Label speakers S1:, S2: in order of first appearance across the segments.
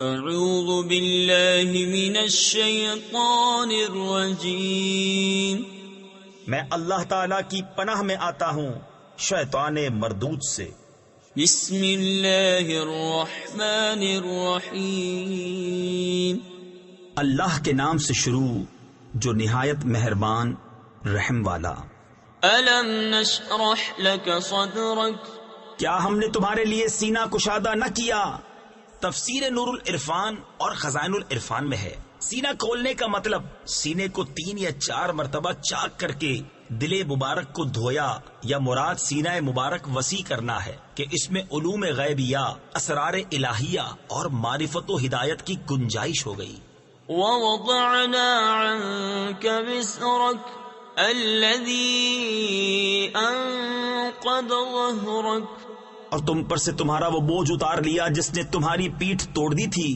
S1: اعوذ باللہ من الشیطان الرجیم،
S2: میں اللہ تعالی کی پناہ میں آتا ہوں شیطان مردود سے۔
S1: بسم اللہ الرحمن الرحیم،
S2: اللہ کے نام سے شروع جو نہایت مہربان رحم والا۔
S1: الم نشرح لک صدرک،
S2: کیا ہم نے تمہارے لیے سینہ کشادہ نہ کیا؟ تفسیر نور العرفان اور خزائن العرفان میں ہے سینہ کھولنے کا مطلب سینے کو 3 یا 4 مرتبہ چاک کر کے دل مبارک کو دھویا، یا مراد سینہ مبارک وسیع کرنا ہے کہ اس میں علوم غیبیہ، اسرار الہیہ اور معرفت و ہدایت کی گنجائش ہو گئی۔
S1: ووضعنا عنك وزرك الذي انقض ظهرك،
S2: اور تم پر سے تمہارا وہ بوجھ اتار لیا جس نے تمہاری پیٹھ توڑ دی تھی۔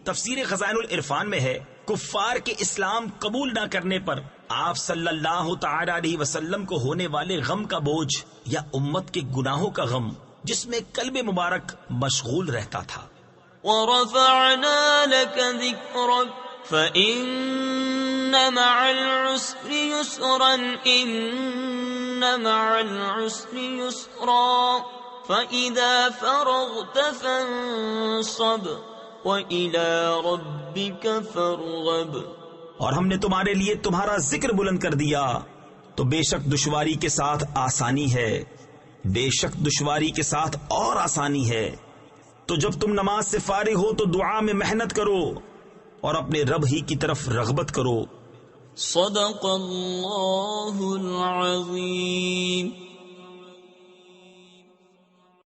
S2: تفسیر خزائن العرفان میں ہے کفار کے اسلام قبول نہ کرنے پر آپ صلی اللہ تعالی علیہ وسلم کو ہونے والے غم کا بوجھ یا امت کے گناہوں کا غم جس میں قلب مبارک مشغول رہتا تھا۔
S1: ورفعنا لك ذكرك فإن مع العسر يسرا إن مع العسر يسرا فإذا فرغت فانصب وإلى ربك فارغب۔
S2: اور ہم نے تمہارے لیے تمہارا ذکر بلند کر دیا تو بے شک دشواری کے ساتھ آسانی ہے، بے شک دشواری کے ساتھ اور آسانی ہے۔ تو جب تم نماز سے فارغ ہو تو دعا میں محنت کرو اور اپنے رب ہی کی طرف رغبت کرو۔
S1: صدق اللہ العظیم۔